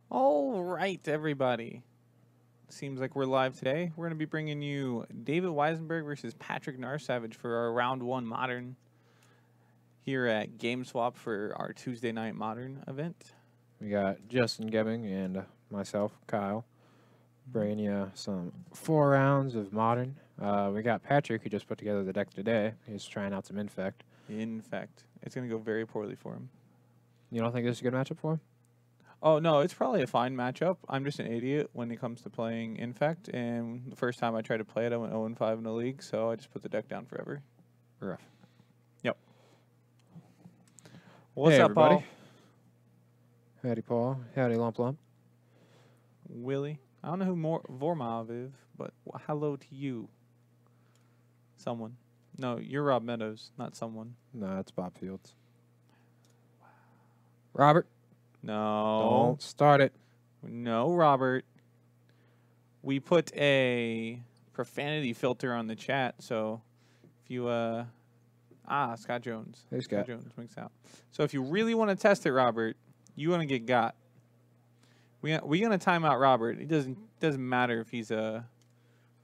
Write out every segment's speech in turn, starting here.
All right, everybody. Seems like we're live today. We're going to be bringing you David Wisenberg versus Patrick Narsavage for our round one modern here at GameSwap for our Tuesday night modern event. We got Justin Gebbing and myself, Kyle, bringing you some 4 rounds of modern. We got Patrick, who just put together the deck today. He's trying out some Infect. Infect. It's going to go very poorly for him. You don't think this is a good matchup for him? Oh, no, it's probably a fine matchup. I'm just an idiot when it comes to playing Infect, and the first time I tried to play it, I went 0-5 in the league, so I just put the deck down forever. Rough. Yep. What's hey, up, everybody? Paul? Howdy, Paul. Howdy, Lump Lump. Willie. I don't know who Vormov is, but hello to you. Someone. No, you're Rob Meadows, not someone. No, it's Bob Fields. Robert? No. Don't start it. No, Robert. We put a profanity filter on the chat, so if you, Scott Jones. Hey, Scott. Jones makes out. So if you really want to test it, Robert, you want to get got. We're going to time out Robert. It doesn't matter if he's a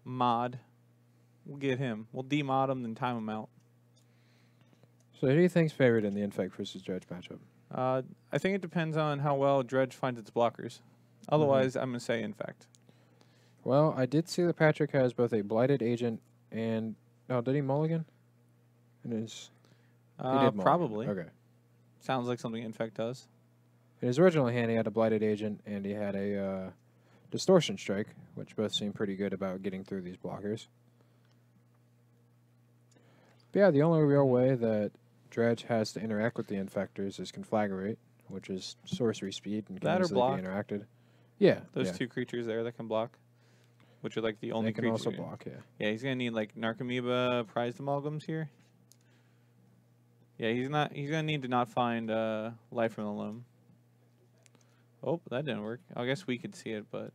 mod. We'll get him. We'll demod him, then time him out. So who do you think's favored in the Infect versus Dredge matchup? I think it depends on how well Dredge finds its blockers. Otherwise, I'm going to say Infect. Well, I did see that Patrick has both a Blighted Agent and... Oh, did he mulligan? And his... He did mulligan. Probably. Okay. Sounds like something Infect does. In his original hand, he had a Blighted Agent, and he had a Distortion Strike, which both seem pretty good about getting through these blockers. But yeah, the only real way that Dredge has to interact with the Infectors is Conflagrate, which is sorcery speed and can That or easily block. be interacted. Yeah. Those two creatures there that can block, which are like the only They can creatures. also block, yeah. Yeah, he's going to need like Narcomoeba prized amalgams here. Yeah, he's going to need to not find Life from the Loam. Oh, that didn't work. I guess we could see it, but...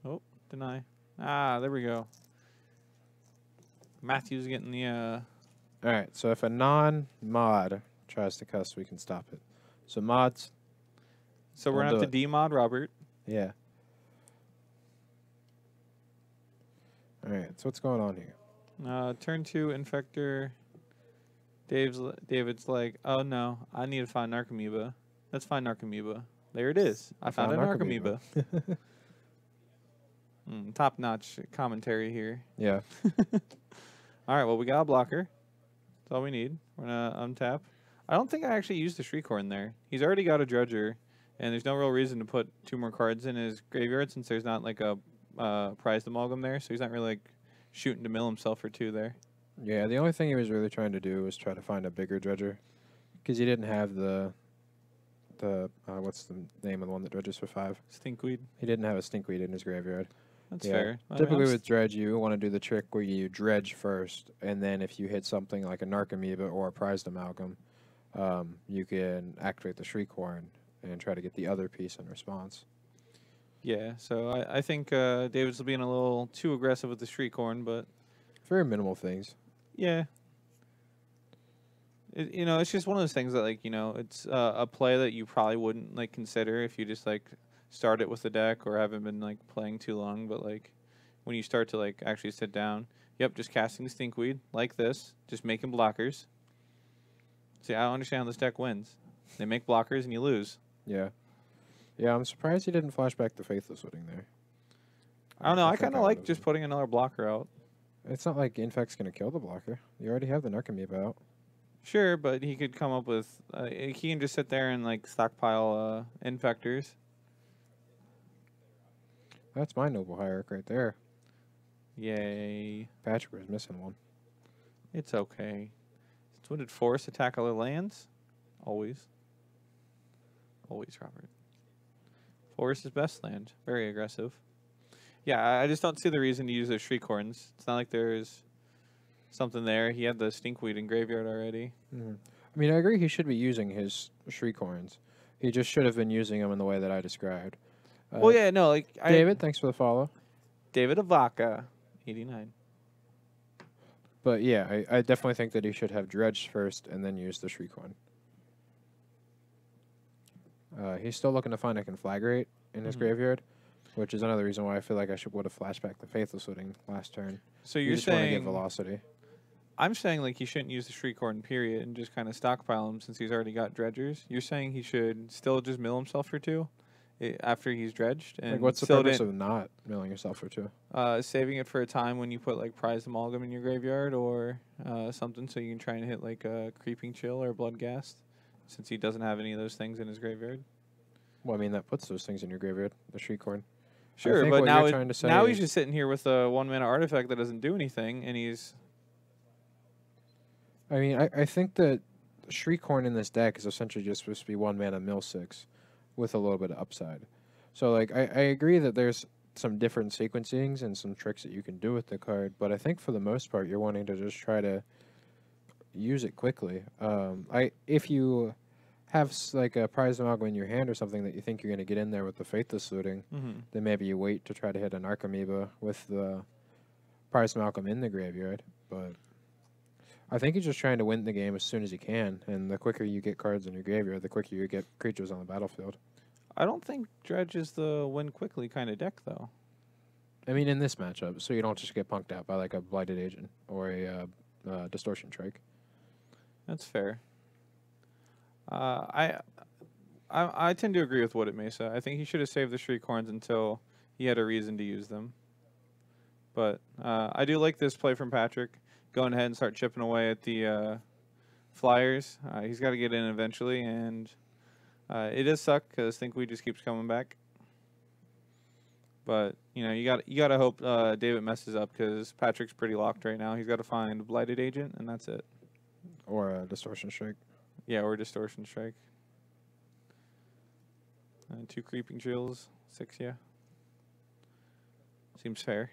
Oh, deny. There we go. Matthew's getting the... Alright, so if a non-mod tries to cuss, we can stop it. So mods... So we're going to have to demod Robert. Yeah. Alright, so what's going on here? Turn 2, Infector. David's like, oh no, I need to find Narcomoeba. Let's find Narcomoeba. There it is. I found a Narcomoeba. Top-notch commentary here. Yeah. All right, well, we got a blocker. That's all we need. We're going to untap. I don't think I actually used the Shriekhorn there. He's already got a Dredger, and there's no real reason to put 2 more cards in his graveyard since there's not like a prized amalgam there, so he's not really like shooting to mill himself for 2 there. Yeah, the only thing he was really trying to do was try to find a bigger Dredger, because he didn't have the what's the name of the one that dredges for 5? Stinkweed. He didn't have a Stinkweed in his graveyard. That's fair. Typically with Dredge, you want to do the trick where you dredge first, and then if you hit something like a Narcomoeba or a prized amalgam, you can activate the Shriekhorn and try to get the other piece in response. Yeah, so I think David's being a little too aggressive with the Shriekhorn, but... Very minimal things. Yeah. It's just one of those things that, like, it's a play that you probably wouldn't, like, consider if you just, like, start it with the deck or haven't been, like, playing too long. But, like, when you start to, like, actually sit down, yep, just casting Stinkweed like this, just making blockers. See, I don't understand how this deck wins. They make blockers and you lose. Yeah. Yeah, I'm surprised he didn't flashback the Faithless Wedding there. I don't know. I kind of like just putting another blocker out. It's not like Infect's going to kill the blocker. You already have the Narcomoeba out. Sure, but he could come up with... he can just sit there and, like, stockpile Infectors. That's my Noble Hierarch right there. Yay. Patrick was missing one. It's okay. So did Force attack other lands? Always. Always, Robert. Force is best land. Very aggressive. Yeah, I just don't see the reason to use those Shriekhorns. It's not like there's something there. He had the Stinkweed in graveyard already. Mm-hmm. I mean, I agree he should be using his Shriekhorns. He just should have been using them in the way that I described. Well, yeah, no, like... David, thanks for the follow. David Avaca. 89. But yeah, I definitely think that he should have Dredge first and then use the Shriekhorn. He's still looking to find a Conflagrate in his graveyard, which is another reason why I feel like I would have flashback the Faithless Looting last turn. So you you're just want to get saying velocity. I'm saying like he shouldn't use the Shriekhorn period and just kind of stockpile him since he's already got Dredgers. You're saying he should still just mill himself for 2 after he's dredged and Like, what's the still purpose didn't- of not milling yourself for 2? saving it for a time when you put like Prized Amalgam in your graveyard or something, so you can try and hit like a Creeping Chill or Bloodghast, since he doesn't have any of those things in his graveyard. Well, I mean, that puts those things in your graveyard, the Shriekhorn. Sure, but now he's just sitting here with a 1-mana artifact that doesn't do anything, and he's. I mean, I think that Shriekhorn in this deck is essentially just supposed to be 1-mana mill 6 with a little bit of upside. So, like, I agree that there's some different sequencings and some tricks that you can do with the card, but I think for the most part, you're wanting to just try to use it quickly. If you have like a Prized Amalgam in your hand or something that you think you're going to get in there with the Faithless Looting, then maybe you wait to try to hit an Archamoeba with the Prized Amalgam in the graveyard. But I think he's just trying to win the game as soon as he can, and the quicker you get cards in your graveyard, the quicker you get creatures on the battlefield. I don't think Dredge is the win quickly kind of deck, though. I mean, in this matchup, so you don't just get punked out by like a Blighted Agent or a Distortion Trike. That's fair. I tend to agree with What It Mesa. I think he should have saved the Shriekhorns until he had a reason to use them. But I do like this play from Patrick. Going ahead and start chipping away at the Flyers. He's got to get in eventually, and it does suck because Thinkweed just keeps coming back. But you got to hope David messes up because Patrick's pretty locked right now. He's got to find a Blighted Agent, and that's it. Or a Distortion Strike. Yeah, or Distortion Strike. 2 Creeping Chills, 6, yeah. Seems fair.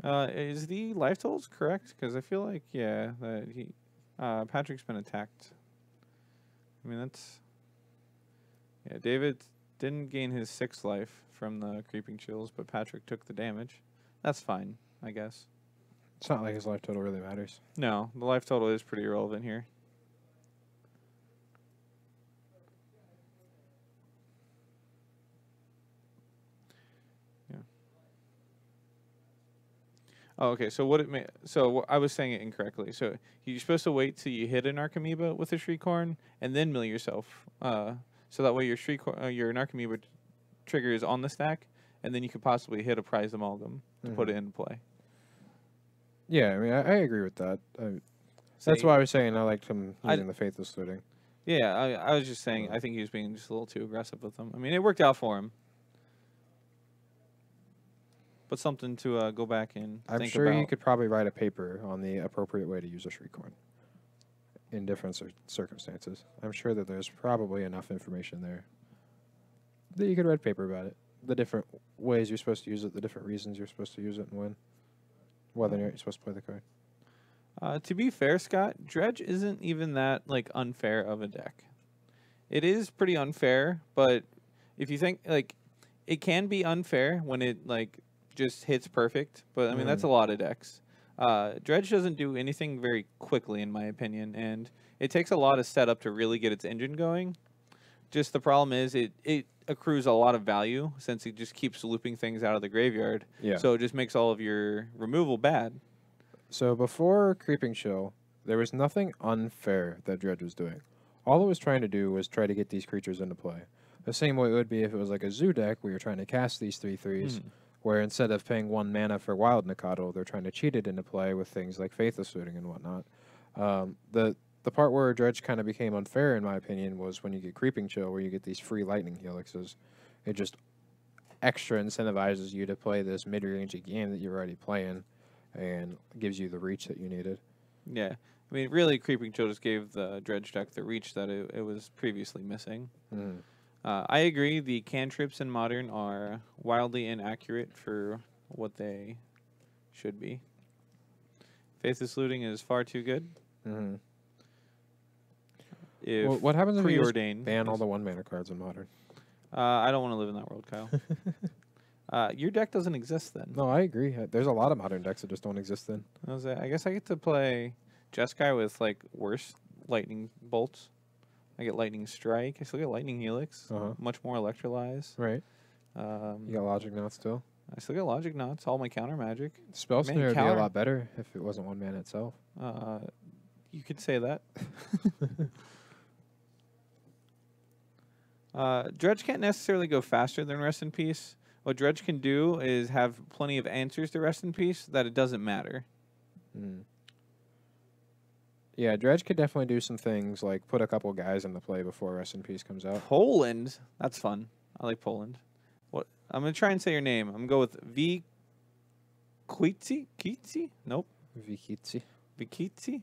Is the life totals correct? Because I feel like, yeah, that Patrick's been attacked. I mean, that's... Yeah, David didn't gain his 6th life from the Creeping Chills, but Patrick took the damage. That's fine, I guess. It's not like his life total really matters. No, the life total is pretty irrelevant here. Yeah. Oh, okay. So I was saying it incorrectly. So you're supposed to wait till you hit an Archamoeba with a Shriekhorn and then mill yourself. So that way your Archamoeba trigger is on the stack, and then you could possibly hit a Prized Amalgam to put it into play. Yeah, I mean, I agree with that. That's why I was saying I liked him using the Faithless Looting. Yeah, I was just saying I think he was being just a little too aggressive with them. I mean, it worked out for him. But something to go back and I'm think sure about. you could probably write a paper on the appropriate way to use a Shriekhorn in different circumstances. I'm sure that there's probably enough information there that you could write a paper about it. The different ways you're supposed to use it, the different reasons you're supposed to use it, and when. Whether or not you're supposed to play the card. To be fair, Scott, Dredge isn't even that like unfair of a deck. It is pretty unfair, but if you think like it can be unfair when it like just hits perfect, but I mean that's a lot of decks. Dredge doesn't do anything very quickly, in my opinion, and it takes a lot of setup to really get its engine going. Just the problem is it accrues a lot of value since it just keeps looping things out of the graveyard. Yeah. So it just makes all of your removal bad. So before Creeping Chill, there was nothing unfair that Dredge was doing. All it was trying to do was try to get these creatures into play. The same way it would be if it was like a Zoo deck where you're trying to cast these 3/3s, where instead of paying 1 mana for Wild Nikado, they're trying to cheat it into play with things like Faithless Looting and whatnot. The part where Dredge kind of became unfair, in my opinion, was when you get Creeping Chill, where you get these free Lightning Helixes. It just extra incentivizes you to play this mid-rangey game that you're already playing and gives you the reach that you needed. Yeah. I mean, really, Creeping Chill just gave the Dredge deck the reach that it was previously missing. I agree, the cantrips in Modern are wildly inaccurate for what they should be. Faithless Looting is far too good. Well, what happens if you just Preordained ban all the 1-mana cards in Modern? I don't want to live in that world, Kyle. Your deck doesn't exist then. No, I agree. There's a lot of modern decks that just don't exist then. I guess I get to play Jeskai with like worse lightning bolts. I get lightning strike. I still get lightning helix. Much more electrolyze. Right. You got logic knots still. I still get logic knots. All my counter magic. Spell snare would be a lot better if it wasn't one mana itself. You could say that. Dredge can't necessarily go faster than Rest in Peace. What Dredge can do is have plenty of answers to Rest in Peace that it doesn't matter. Yeah, Dredge could definitely do some things like put a couple guys into play before Rest in Peace comes out. Poland. That's fun. I like Poland. What? I'm going to try and say your name. I'm going to go with V. Kvitsi? Kitsi? Nope. Vikitsi. Vikitsi?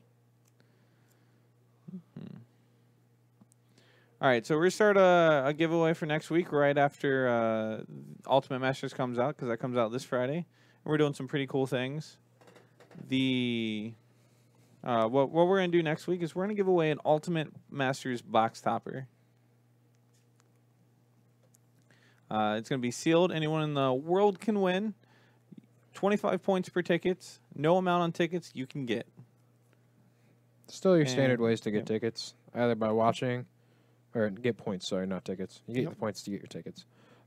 All right, so we're going to start a giveaway for next week right after Ultimate Masters comes out, because that comes out this Friday. And we're doing some pretty cool things. What we're going to do next week is we're going to give away an Ultimate Masters box topper. It's going to be sealed. Anyone in the world can win. 25 points per tickets. No amount on tickets you can get. Still your standard ways to get tickets, either by watching, or get points, sorry, not tickets. You get the points to get your tickets.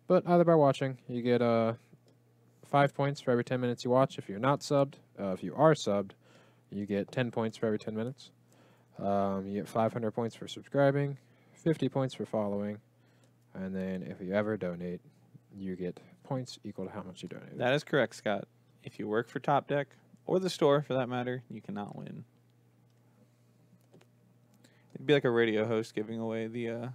But either by watching, you get 5 points for every 10 minutes you watch. If you're not subbed, if you are subbed, you get 10 points for every 10 minutes. You get 500 points for subscribing, 50 points for following, and then if you ever donate, you get points equal to how much you donated. That is correct, Scott. If you work for Top Deck, or the store for that matter, you cannot win. It'd be like a radio host giving away the,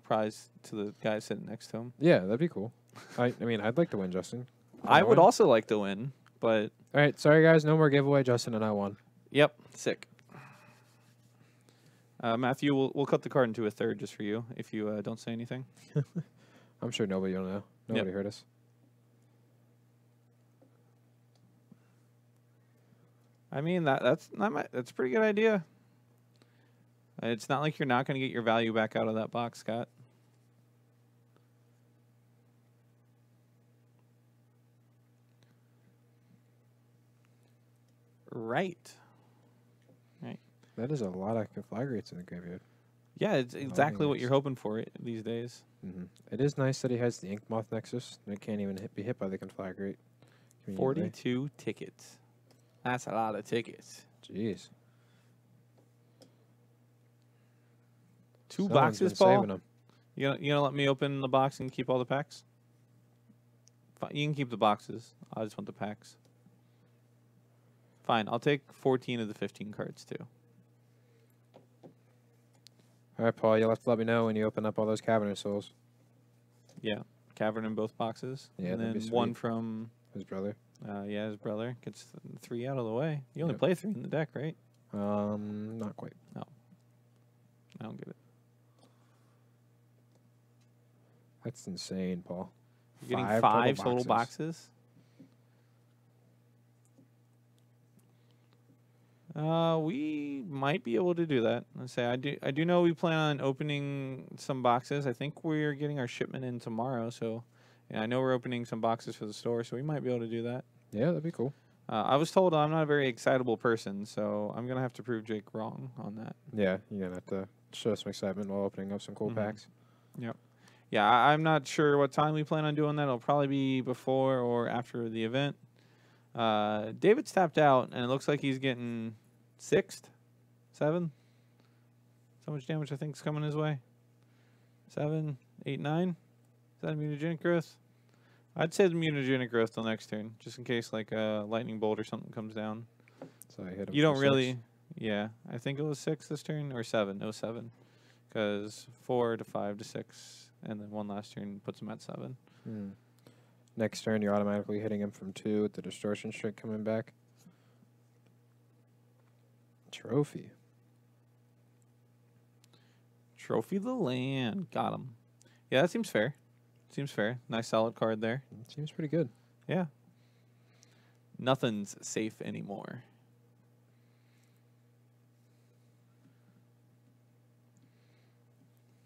prize to the guy sitting next to him. Yeah, that'd be cool. I mean, I'd like to win, Justin. I would also like to win, but... All right, sorry, guys. No more giveaway. Justin and I won. Yep, sick. Matthew, we'll cut the card into a third just for you if you don't say anything. I'm sure nobody will know. Nobody heard us. I mean, that's a pretty good idea. It's not like you're not going to get your value back out of that box, Scott. Right. That is a lot of conflagrates in the graveyard. Yeah, it's exactly what you're hoping for these days. It is nice that he has the Ink Moth Nexus. And it can't even be hit by the conflagrate. 42 tickets. That's a lot of tickets. Jeez. Two boxes, Paul? You gonna let me open the box and keep all the packs? Fine, you can keep the boxes. I just want the packs. Fine, I'll take 14 of the 15 cards, too. All right, Paul, you'll have to let me know when you open up all those Cavern Souls. Yeah, Cavern in both boxes. Yeah, and then one from... his brother. Yeah, his brother. Gets 3 out of the way. You only play 3 in the deck, right? Not quite. No. I don't get it. That's insane, Paul. You're getting 5 total boxes? We might be able to do that. Let's say I do know we plan on opening some boxes. I think we're getting our shipment in tomorrow, so I know we're opening some boxes for the store, so we might be able to do that. Yeah, that'd be cool. I was told I'm not a very excitable person, so I'm gonna have to prove Jake wrong on that. Yeah, you're gonna have to show some excitement while opening up some cool packs. Yep. Yeah, I'm not sure what time we plan on doing that. It'll probably be before or after the event. David's tapped out, and it looks like he's getting 6th, 7th. So much damage I think is coming his way. 7, 8, 9. Is that a mutagenic growth? I'd say the mutagenic growth till next turn, just in case like a lightning bolt or something comes down. So I hit him. You don't really. Yeah, I think it was 6 this turn or 7. It was 7, because 4 to 5 to 6, and then one last turn puts him at 7. Next turn, you're automatically hitting him from 2 with the distortion streak coming back. Trophy. Trophy the land. Got him. Yeah, that seems fair. Seems fair. Nice solid card there. Seems pretty good. Yeah. Nothing's safe anymore.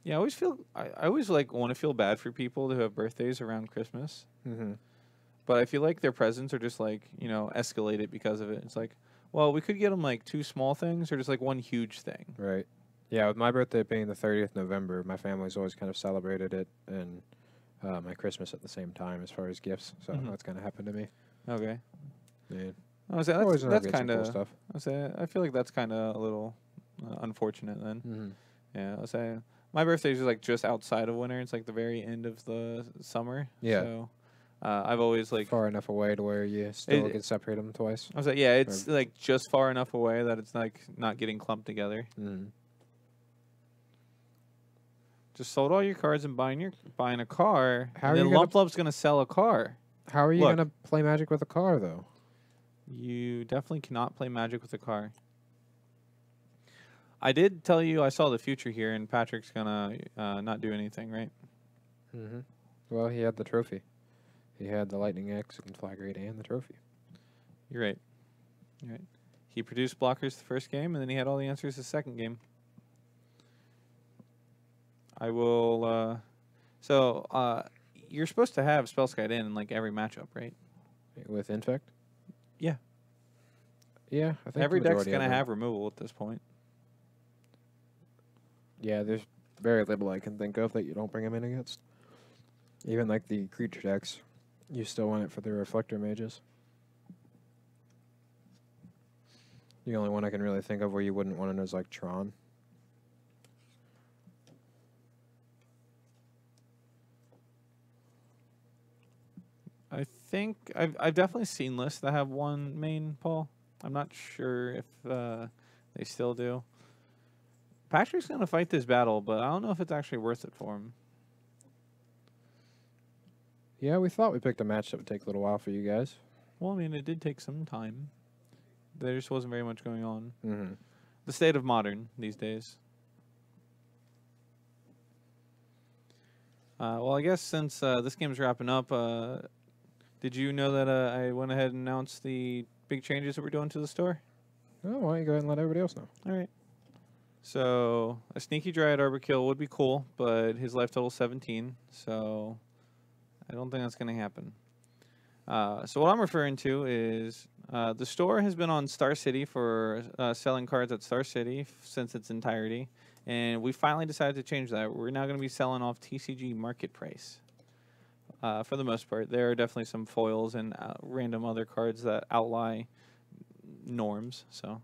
Yeah, I always like want to feel bad for people who have birthdays around Christmas. Mm-hmm. But I feel like their presents are just like, escalated because of it. It's like, well, we could get them like two small things or just like one huge thing. Right. Yeah, with my birthday being the 30th November, my family's always kind of celebrated it and my Christmas at the same time as far as gifts. So that's kind of happened to me. Okay. Yeah. I was saying Always that's get some kind cool of stuff. I feel like that's kind of a little unfortunate then. Mm-hmm. Yeah, I was saying my birthday is like just outside of winter. It's like the very end of the summer. Yeah. So I've always like Far enough away to where you still can separate them twice. I was like, yeah, it's like just far enough away that it's like not getting clumped together. Mm. Just sold all your cards and buying a car. How and are then you Lump Lump's gonna sell a car. How are you Look. going to play Magic with a car, though? You definitely cannot play Magic with a car. I did tell you I saw the future here, and Patrick's gonna not do anything, right? Mm-hmm. Well, he had the trophy. He had the Lightning X and Flag Rate and the trophy. You're right. You're right. He produced blockers the first game, and then he had all the answers the second game. I will. You're supposed to have Spellskite in like every matchup, right? With Infect? Yeah. Yeah, I think Every the deck's majority gonna of them. have removal at this point. Yeah, there's very little I can think of that you don't bring him in against. Even like the creature decks, you still want it for the Reflector Mages. The only one I can really think of where you wouldn't want it is like Tron. I think I've definitely seen lists that have one main, Paul. I'm not sure if they still do. Patrick's gonna fight this battle, but I don't know if it's actually worth it for him. Yeah, we thought we picked a match that would take a little while for you guys. Well, I mean, it did take some time. There just wasn't very much going on. Mm-hmm. The state of modern these days. Well, I guess since this game's wrapping up, did you know that I went ahead and announced the big changes that we're doing to the store? Oh, why don't you go ahead and let everybody else know? All right. So a sneaky Dryad Arbor would be cool, but his life total is 17, so I don't think that's going to happen. So what I'm referring to is the store has been on Star City for selling cards at Star City since its entirety, and we finally decided to change that. We're now going to be selling off TCG market price. For the most part, there are definitely some foils and random other cards that outlie norms. So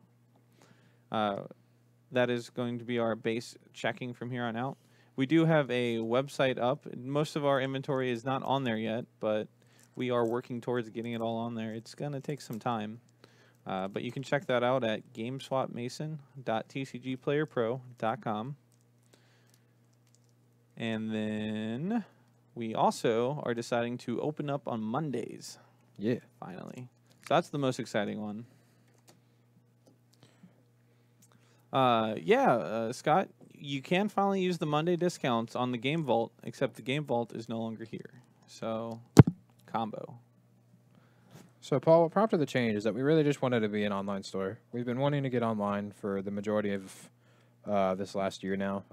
that is going to be our base checking from here on out. We do have a website up. Most of our inventory is not on there yet, but we are working towards getting it all on there. It's going to take some time. But you can check that out at gameswapmason.tcgplayerpro.com. And then we also are deciding to open up on Mondays. Yeah. Finally. So that's the most exciting one. Scott, you can finally use the Monday discounts on the Game Vault, except the Game Vault is no longer here. So, combo. So, Paul, what prompted the change is that we really just wanted to be an online store. We've been wanting to get online for the majority of this last year now.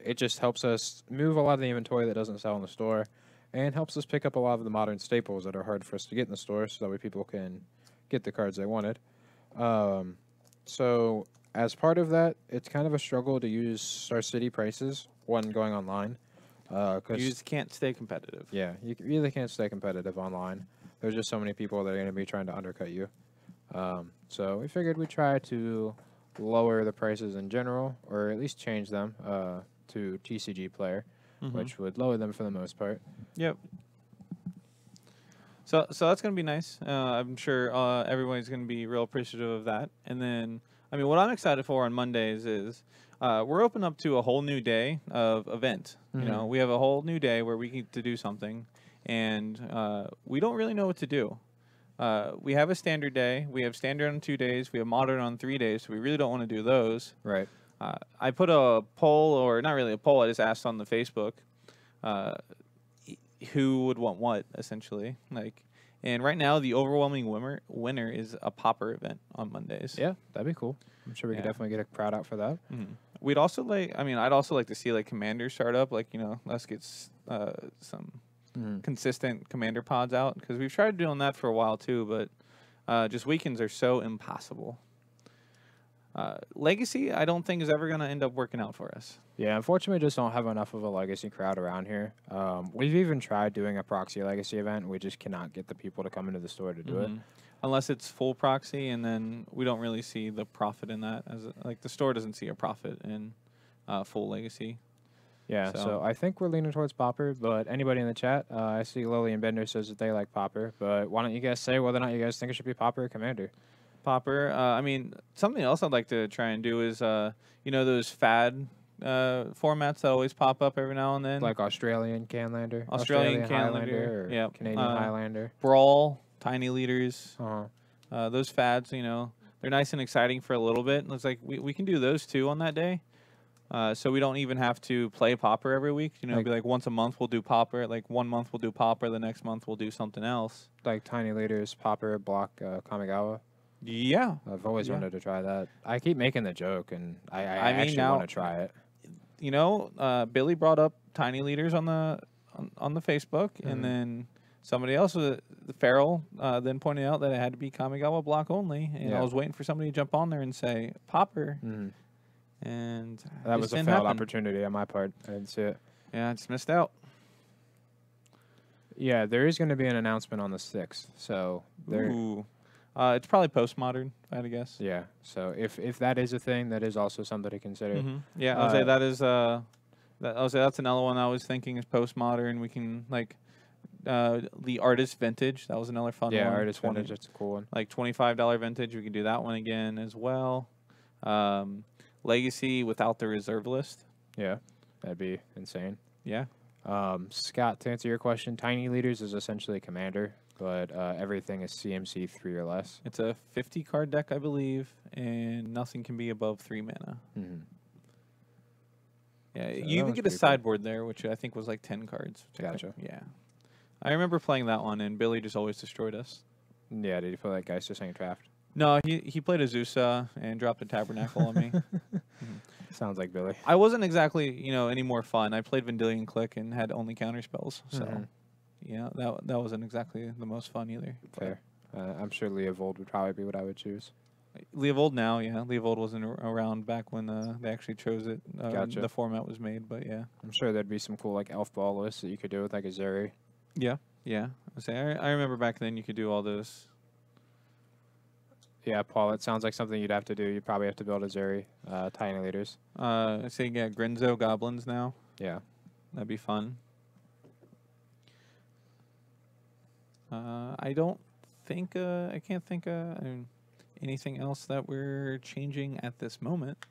It just helps us move a lot of the inventory that doesn't sell in the store and helps us pick up a lot of the modern staples that are hard for us to get in the store so that way people can get the cards they wanted. So, as part of that, it's kind of a struggle to use Star City prices when going online. You just can't stay competitive. Yeah, you really can't stay competitive online. There's just so many people that are going to be trying to undercut you. So we figured we'd try to lower the prices in general, or at least change them to TCG Player, which would lower them for the most part. Yep. So that's going to be nice. I'm sure everybody's going to be real appreciative of that. And then, I mean, what I'm excited for on Mondays is we're open up to a whole new day of event. You know, we have a whole new day where we get to do something, and we don't really know what to do. We have a standard day. We have standard on 2 days. We have modern on 3 days, so we really don't want to do those. Right. I put a poll, or not really a poll, I just asked on the Facebook who would want what, essentially. And right now, the overwhelming winner is a Pauper event on Mondays. Yeah, that'd be cool. I'm sure we could definitely get a crowd out for that. We'd also like. I mean, I'd also like to see like Commander start up. Like let's get some consistent Commander pods out because we've tried doing that for a while too, but just weekends are so impossible. Legacy, I don't think is ever going to end up working out for us. Yeah, unfortunately, we just don't have enough of a Legacy crowd around here. We've even tried doing a proxy Legacy event. We just cannot get the people to come into the store to do it. Unless it's full proxy, and then we don't really see the profit in that. Like the store doesn't see a profit in full Legacy. Yeah, so I think we're leaning towards Popper, but anybody in the chat, I see Lily and Bender says that they like Popper, but why don't you guys say whether or not you guys think it should be Popper or Commander? Popper. I mean, something else I'd like to try and do is, those fad formats that always pop up every now and then. Like Australian Canlander? Australian Highlander? Yeah. Canadian Highlander? Brawl, Tiny Leaders. Uh-huh. Those fads, they're nice and exciting for a little bit. It's like we can do those too on that day. So we don't even have to play Popper every week. It'd be like once a month we'll do Popper. Like 1 month we'll do Popper. The next month we'll do something else. Like Tiny Leaders, Popper, Block, Kamigawa? Yeah. I've always wanted to try that. I keep making the joke, and I actually want to try it. Billy brought up Tiny Leaders on the Facebook, and then somebody else, Farrell, then pointed out that it had to be Kamigawa block only, and I was waiting for somebody to jump on there and say Popper, and that was a failed opportunity on my part. I didn't see it. Yeah, I just missed out. Yeah, there is going to be an announcement on the 6th, so there. Ooh. It's probably postmodern, if I had to guess. Yeah. So if that is a thing, that is also something to consider. Yeah, I would say that is I would say that's another one I was thinking is postmodern. We can the artist vintage. That was another fun one. Yeah, artist vintage. That's a cool one. Like $25 vintage. We could do that one again as well. Legacy without the reserve list. Yeah, that'd be insane. Yeah. Scott, to answer your question, Tiny Leaders is essentially Commander, but everything is CMC 3 or less. It's a 50 card deck, I believe, and nothing can be above 3 mana. Yeah, so you even get a sideboard there, which I think was like 10 cards. Gotcha. Yeah. I remember playing that one, and Billy just always destroyed us. Yeah, did you play like Geister Saying Draft? No, he played Azusa and dropped a Tabernacle on me. Sounds like Billy. I wasn't exactly, any more fun. I played Vendilion Click and had only counter spells, so that wasn't exactly the most fun either. Fair. I'm sure Leovold would probably be what I would choose. Leovold now, yeah. Leovold wasn't around back when they actually chose it. Gotcha. The format was made, but yeah. I'm sure there'd be some cool like elf ball lists that you could do with like a Zuri. Yeah. I remember back then you could do all those. Yeah, Paul, it sounds like something you'd have to do. You'd probably have to build a Zuri, Tiny Leaders. I say, yeah, Grinzo Goblins now. Yeah. That'd be fun. I don't think, I can't think anything else that we're changing at this moment.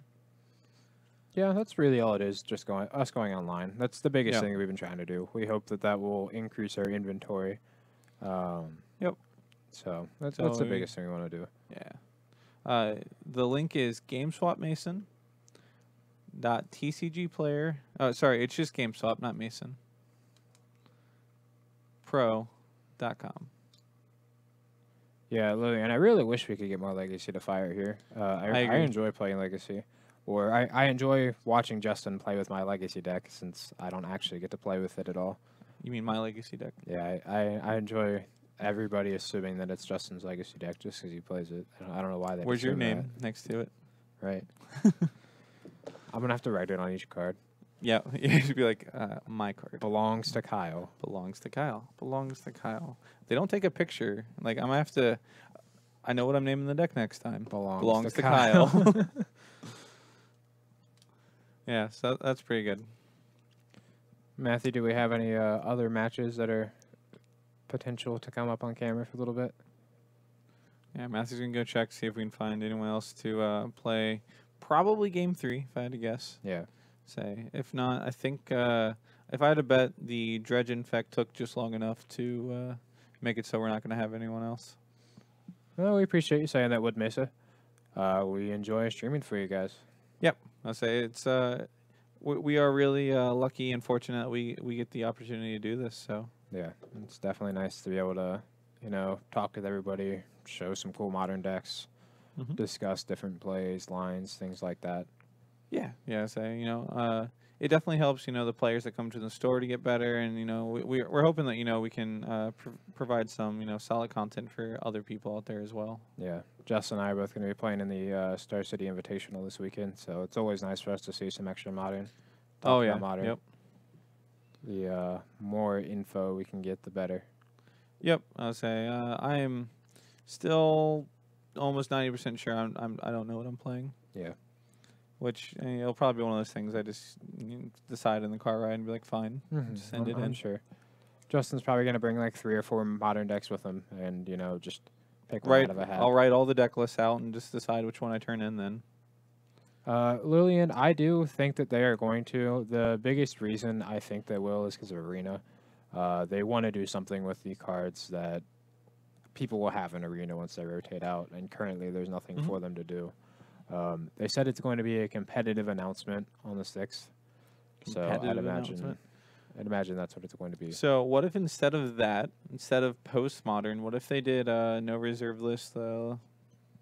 Yeah, that's really all it is, just going online. That's the biggest thing we've been trying to do. We hope that will increase our inventory. Yep. So that's the biggest thing we want to do. Yeah. The link is GameSwap Mason. .tcg player. Oh, sorry, it's just GameSwap, not Mason. Pro.com. Yeah, Lily, and I really wish we could get more Legacy to fire here. I enjoy playing Legacy. Or I enjoy watching Justin play with my Legacy deck since I don't actually get to play with it at all. You mean my Legacy deck? Yeah, I enjoy everybody assuming that it's Justin's Legacy deck just because he plays it. I don't know why they. Where's your name next to it? Right. I'm going to have to write it on each card. Yeah, you should be like, my card. Belongs to Kyle. Belongs to Kyle. Belongs to Kyle. They don't take a picture. Like, I'm going to have to... I know what I'm naming the deck next time. Belongs to Kyle. Yeah, so that's pretty good. Matthew, do we have any other matches that are potential to come up on camera for a little bit? Yeah, Matthew's going to go check, see if we can find anyone else to play. Probably Game 3, if I had to guess. Yeah. Say. If not, I think if I had to bet, the Dredge Infect took just long enough to make it so we're not going to have anyone else. Well, we appreciate you saying that, Wood Mesa. We enjoy streaming for you guys. Yep. I'll say it's we are really lucky and fortunate that we get the opportunity to do this. So yeah, it's definitely nice to be able to, talk with everybody, show some cool modern decks, discuss different plays, lines, things like that. Yeah. Say, it definitely helps, the players that come to the store to get better, and we're hoping that we can provide some solid content for other people out there as well. Yeah, Jess and I are both going to be playing in the Star City Invitational this weekend, so it's always nice for us to see some extra modern. Oh yeah, about modern. yep, The more info we can get, the better. yep. I'll say I am still almost 90% sure I don't know what I'm playing. Yeah. Which it'll probably be one of those things I just decide in the car ride and be like, fine, just send it in. I'm sure. Justin's probably going to bring like 3 or 4 modern decks with him, and just pick one out of a hat. I'll write all the deck lists out and just decide which one I turn in then. Lillian, I do think that they are going to. The biggest reason I think they will is because of Arena. They want to do something with the cards that people will have in Arena once they rotate out, and currently there's nothing for them to do. They said it's going to be a competitive announcement on the 6th, so I'd imagine that's what it's going to be. So what if instead of postmodern, what if they did no reserve list?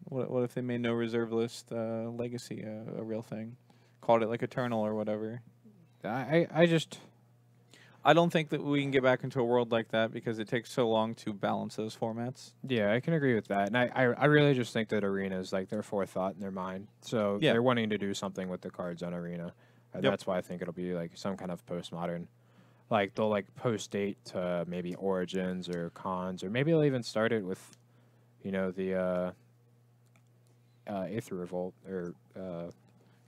What if they made no reserve list legacy a real thing? Called it like Eternal or whatever. I don't think that we can get back into a world like that because it takes so long to balance those formats. Yeah, I can agree with that. And I really just think that Arena is like their forethought in their mind. So they're wanting to do something with the cards on Arena. And that's why I think it'll be like some kind of postmodern. Like they'll like post date to maybe Origins or Cons, or maybe they'll even start it with, the Aether Revolt or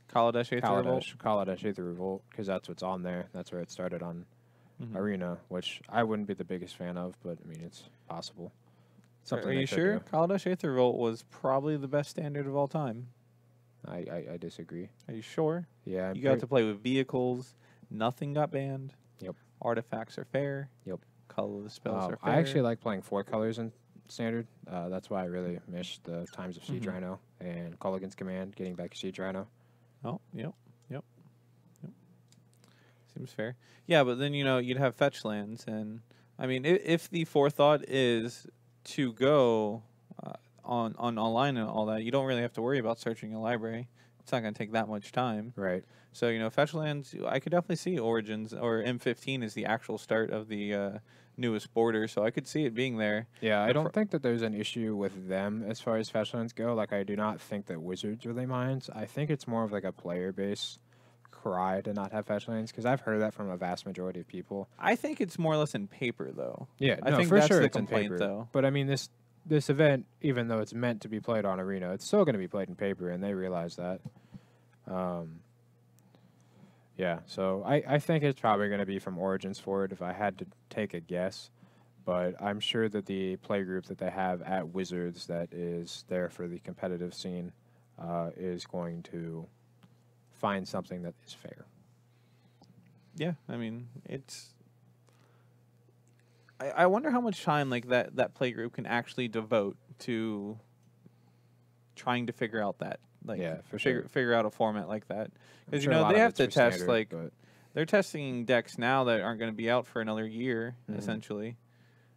Kaladesh Aether Revolt. Kaladesh Aether Revolt, because that's what's on there. That's where it started on Arena, which I wouldn't be the biggest fan of, but I mean it's possible. Are you sure? Kaladesh Aether Revolt was probably the best standard of all time. I disagree. Are you sure? Yeah. You got to play with vehicles. Nothing got banned. Yep. Artifacts are fair. Yep. Color of the spells are fair. I actually like playing 4 colors in standard. That's why I really miss the Times of Siege Rhino and Culligan's Command, getting back to Siege Rhino. Oh, yep. Seems fair. Yeah, but then, you'd have fetch lands. And, I mean, if the forethought is to go on online and all that, you don't really have to worry about searching a library. It's not going to take that much time. Right. So, fetch lands, I could definitely see Origins or M15 is the actual start of the newest border. So I could see it being there. Yeah, I don't think that there's an issue with them as far as fetch lands go. Like, I do not think that Wizards really minds. I think it's more of like a player base cry to not have fetch lands, because I've heard that from a vast majority of people. I think it's more or less in paper, though. Yeah, I think for that's sure the it's complaint, in paper, though. But I mean, this event, even though it's meant to be played on Arena, it's still going to be played in paper, and they realize that. Yeah, so I think it's probably going to be from Origins forward if I had to take a guess. But I'm sure that the play group that they have at Wizards that is there for the competitive scene is going to find something that is fair. Yeah, I mean, it's... I wonder how much time like that play group can actually devote to trying to figure out that. Like, yeah, for sure. Figure out a format like that. Because, sure they have to test, standard, they're testing decks now that aren't going to be out for another year, essentially.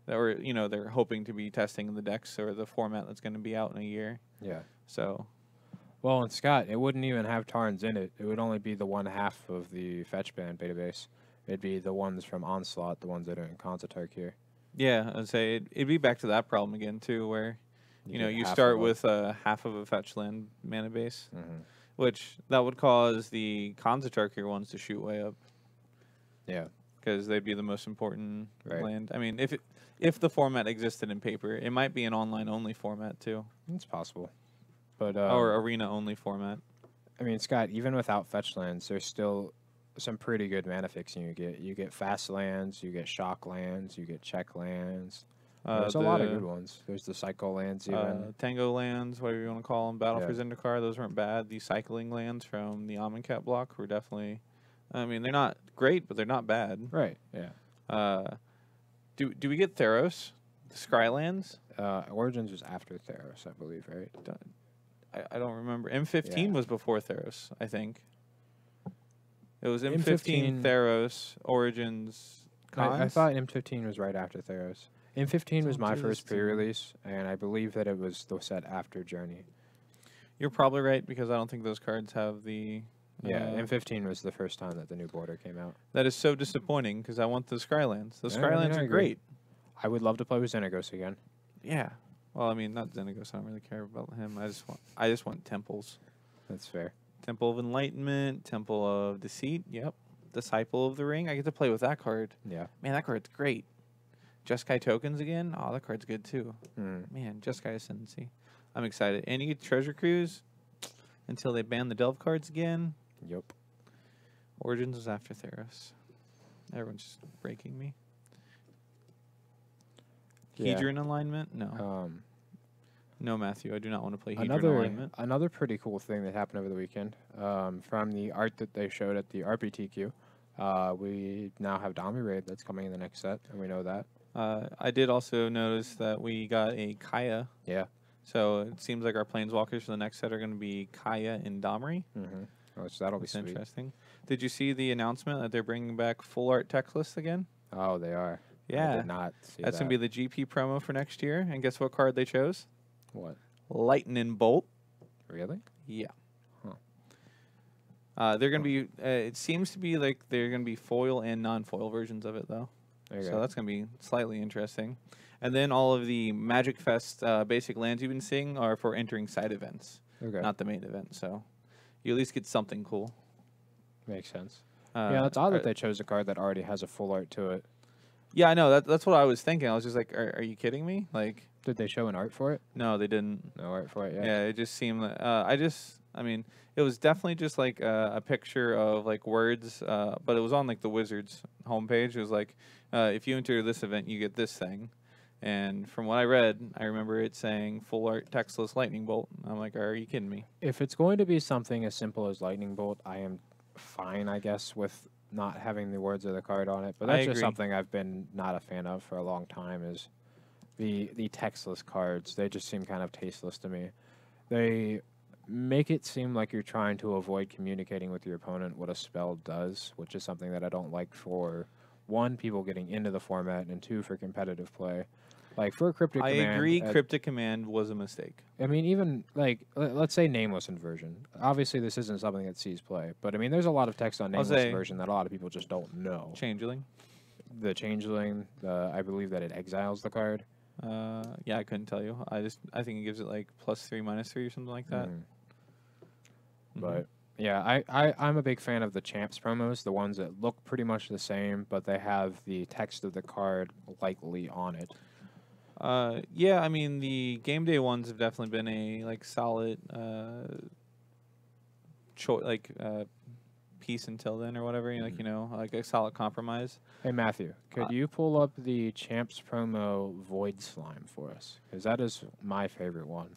Or, they're hoping to be testing the decks or the format that's going to be out in a year. Yeah. So... Well, and Scott, it wouldn't even have Tarns in it. It would only be the 1/2 of the fetch band database. It'd be the ones from Onslaught, the ones that are in Konzatark here. Yeah, I'd say it'd be back to that problem again, too, where, you start with half of a fetch land mana base, which that would cause the Konzatark here ones to shoot way up. Yeah. Because they'd be the most important Right. land. I mean, if the format existed in paper, it might be an online-only format, too. It's possible. But or arena-only format. I mean, Scott, even without fetch lands, there's still some pretty good mana fixing you get. You get fast lands, you get shock lands, you get check lands. There's a lot of good ones. There's the cycle lands even. Tango lands, whatever you want to call them. Battle for Yeah. Zendikar, those weren't bad. The cycling lands from the Amonkhet block were definitely... I mean, they're not great, but they're not bad. Right, yeah. Do we get Theros? The Scry lands? Origins was after Theros, I believe, right? I don't remember. M15 Yeah. was before Theros, I think. It was M15 M15, Theros, Origins, Cons? I thought M15 was right after Theros. M15 was my Don't do first this to me. pre-release, and I believe that it was the set after Journey. You're probably right, because I don't think those cards have the Yeah, M15 was the first time that the new border came out. That is so disappointing because I want the Skylands. The Yeah, Skylands I are agree. great. I would love to play with Xenagos again. Yeah. Well, I mean, not Xenagos. I don't really care about him. I just want temples. That's fair. Temple of Enlightenment, Temple of Deceit. Yep. Disciple of the Ring. I get to play with that card. Yeah. Man, that card's great. Jeskai tokens again. Oh, that card's good too. Man, Jeskai Ascendancy. I'm excited. And you get Treasure Cruise until they ban the Delve cards again. Yep. Origins is after Theros. Everyone's just breaking me. Yeah. Hedron alignment? No. No, Matthew. I do not want to play Hedron Another alignment. another pretty cool thing that happened over the weekend, from the art that they showed at the PPTQ, we now have Dami Raid that's coming in the next set, and we know that. I did also notice that we got a Kaya. Yeah. So it seems like our planeswalkers for the next set are going to be Kaya and Domri. Mm-hmm. Oh, so that'll be That's sweet. interesting. Did you see the announcement that they're bringing back full art text lists again? Oh, they are. I Yeah. did not see That's that. going to be the GP promo for next year. And guess what card they chose? What? Lightning Bolt. Really? Yeah. Huh. They're going to be, it seems to be like they're going to be foil and non-foil versions of it, though. There you So go. that's going to be slightly interesting. And then all of the Magic Fest basic lands you've been seeing are for entering side events, Okay. not the main event. So you at least get something cool. Makes sense. Yeah, it's odd are- that they chose a card that already has a full art to it. Yeah, I know. That's what I was thinking. I was just like, are you kidding me? Like, Did they show an art for it? no, they didn't. No art for it yet. Yeah, it just seemed like, I mean, it was definitely just like a picture of like words, but it was on like the Wizards homepage. It was like, if you enter this event, you get this thing. And from what I read, I remember it saying full art textless lightning bolt. I'm like, are you kidding me? If it's going to be something as simple as Lightning Bolt, I am fine, I guess, with not having the words of the card on it. But I that's just agree. something I've been not a fan of for a long time, is the textless cards. They just seem kind of tasteless to me. They make it seem like you're trying to avoid communicating with your opponent what a spell does, which is something that I don't like for, one, people getting into the format, and two, for competitive play. Like, for a Cryptic I Command... agree. Cryptic Command was a mistake. I mean, even, like, let's say Nameless Inversion. Obviously, this isn't something that sees play. But, I mean, there's a lot of text on Nameless say- Inversion that a lot of people just don't know. Changeling. The Changeling, I believe that it exiles the card. Yeah, I couldn't tell you. I think it gives it like +3, -3 or something like that. Mhm. Mhm. But, yeah, I'm a big fan of the Champs promos, the ones that look pretty much the same, but they have the text of the card likely on it. Yeah, I mean the game day ones have definitely been a like solid piece until then or whatever. Like like a solid compromise. Hey, Matthew, could you pull up the Champs promo Void Slime for us? Because that is my favorite one.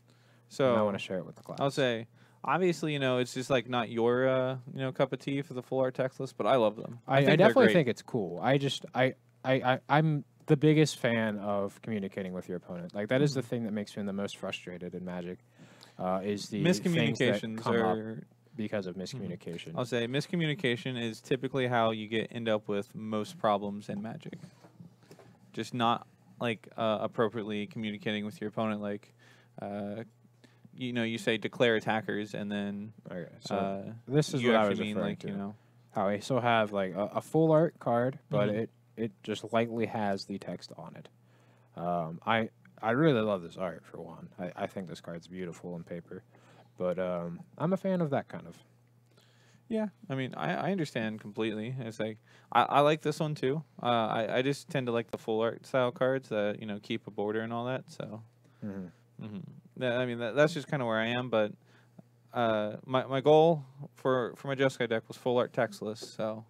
So And I want to share it with the class. I'll say, obviously, it's just like not your cup of tea for the full art text list, but I love them. I they're definitely great. think it's cool. I'm the biggest fan of communicating with your opponent. Like, that is the thing that makes me the most frustrated in Magic. Is the things that miscommunications come up are. because of miscommunication. I'll say miscommunication is typically how you end up with most problems in Magic. Just not like appropriately communicating with your opponent. Like, you say declare attackers, and then Okay, so this is you what I actually was mean referring like to. How I still have like a full art card, but Mhm. it just lightly has the text on it. I really love this art, for one. I think this card's beautiful on paper, but I'm a fan of that kind of. Yeah, I mean, I understand completely. It's like I like this one too. I just tend to like the full art style cards that keep a border and all that. So, I mean that's just kind of where I am. But my goal for my Jeskai deck was full art text list. So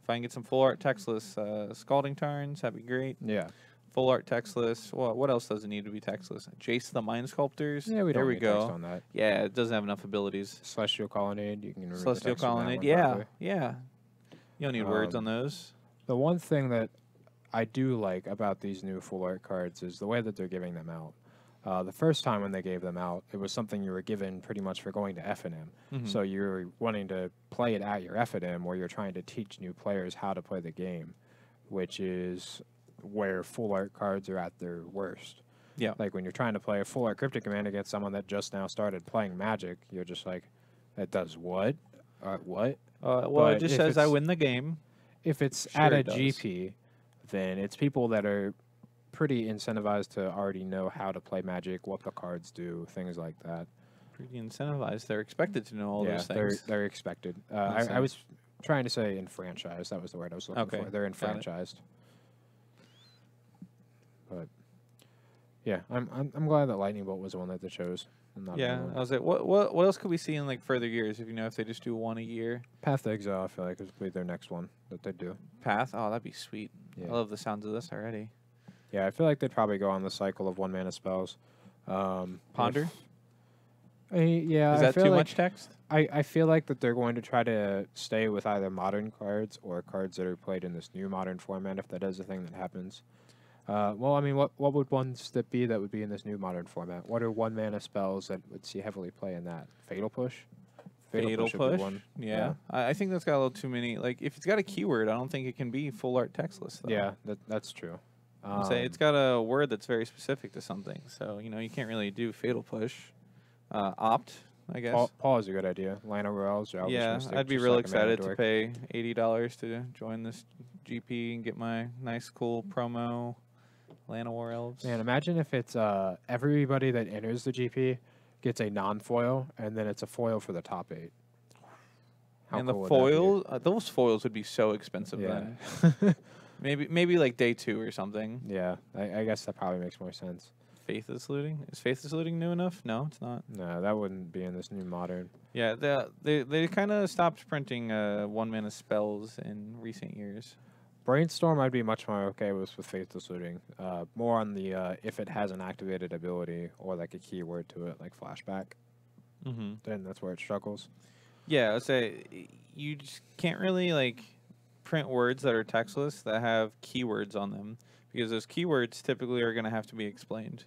if I can get some full art text lists, Scalding Tarns, that'd be great. Yeah. Full art text list. Well, what else does it need to be text list? Jace the Mind Sculptors. Yeah, we there don't we need go. text on that. Yeah, it doesn't have enough abilities. Celestial Colonnade, you can remove the Celestial text from that Colonnade. one, Yeah, probably. yeah. You don't need words on those. The one thing that I do like about these new full art cards is the way that they're giving them out. The first time when they gave them out, it was something you were given pretty much for going to F&M. So you're wanting to play it at your F&M, where you're trying to teach new players how to play the game, which is where full art cards are at their worst. Yeah. Like when you're trying to play a full art Cryptic Command against someone that just now started playing Magic, you're just like, that does what? What? Well, But it just if says I it's- win the game. If it's Sure at a it does. GP, then it's people that are pretty incentivized to already know how to play Magic, what the cards do, things like that. Pretty incentivized. They're expected to know all yeah, those things. they're expected. Makes I was sense. trying to say enfranchised. That was the word I was looking Okay, for. They're got it. enfranchised. But yeah, I'm glad that Lightning Bolt was the one that they chose. and not Yeah, another one. I was like, what else could we see in like further years if they just do one a year? Path to Exile, I feel like, is be their next one that they do. Path, oh, that'd be sweet. Yeah. I love the sounds of this already. Yeah, I feel like they'd probably go on the cycle of 1 mana spells. Ponder, Yeah, is I that feel too like, much text? I feel like that they're going to try to stay with either modern cards or cards that are played in this new modern format, if that is a thing that happens. Well, I mean, what would ones that be that would be in this new modern format? What are 1 mana spells that would see heavily play in that? Fatal Push? Fatal would be push. one. Yeah, I think that's got a little too many. Like, if it's got a keyword, I don't think it can be full art textless. Though. Yeah, that's true. I'm saying it's got a word that's very specific to something, so you can't really do fatal push. Opt, I guess. Paul is a good idea. Lino Royals. Yeah, I'd be real excited to pay $80 to join this GP and get my nice, cool promo. Llanowar Elves. Man, imagine if it's everybody that enters the GP gets a non-foil, and then it's a foil for the top 8. How and cool the would that be? foils, those foils would be so expensive Yeah. then. Maybe like day 2 or something. Yeah, I guess that probably makes more sense. Faithless Looting? Is Faithless Looting new enough? No, it's not. No, that wouldn't be in this new modern. Yeah, they kind of stopped printing 1 mana spells in recent years. Brainstorm, I'd be much more okay with Faithless Looting. More on the if it has an activated ability or like a keyword to it, like Flashback. Mm-hmm. Then that's where it struggles. Yeah, I'd say you just can't really like print words that are textless that have keywords on them because those keywords typically are going to have to be explained,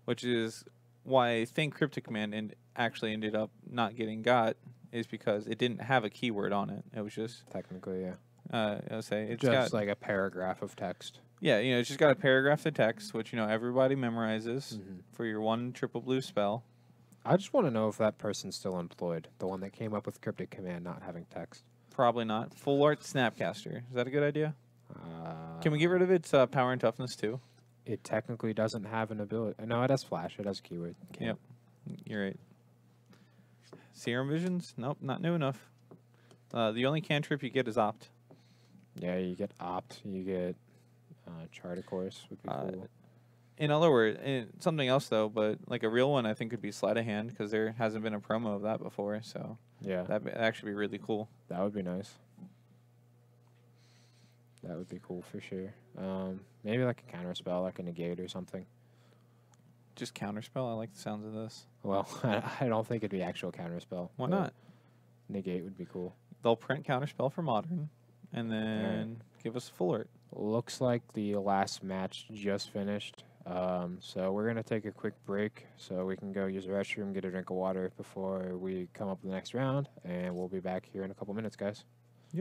which is why I think Cryptic Command actually ended up not getting got is because it didn't have a keyword on it. It was just Technically, yeah. I'll say it's Just got like a paragraph of text. yeah, it's just got a paragraph of text, which everybody memorizes for your 1 triple blue spell. I just want to know if that person's still employed. The one that came up with Cryptic Command not having text. Probably not. Full art Snapcaster. Is that a good idea? Can we get rid of its power and toughness too? It technically doesn't have an ability. No, it has flash. It has a keyword. Yep, you're right. Serum Visions? Nope, not new enough. The only cantrip you get is Opt. Yeah, you get Opt. You get Chart, of course, would be cool. In other words, something else though, but like a real one, I think would be Sleight of Hand because there hasn't been a promo of that before. So Yeah, that'd actually be really cool. that would be nice. That would be cool for sure. Maybe like a counter spell, like a negate or something. Just counterspell. I like the sounds of this. Well, I don't think it'd be actual counter spell. Why but not? Negate would be cool. They'll print counterspell for modern, and then give us full art. Looks like the last match just finished. So we're gonna take a quick break so we can go use the restroom, get a drink of water before we come up with the next round, and we'll be back here in a couple minutes, guys.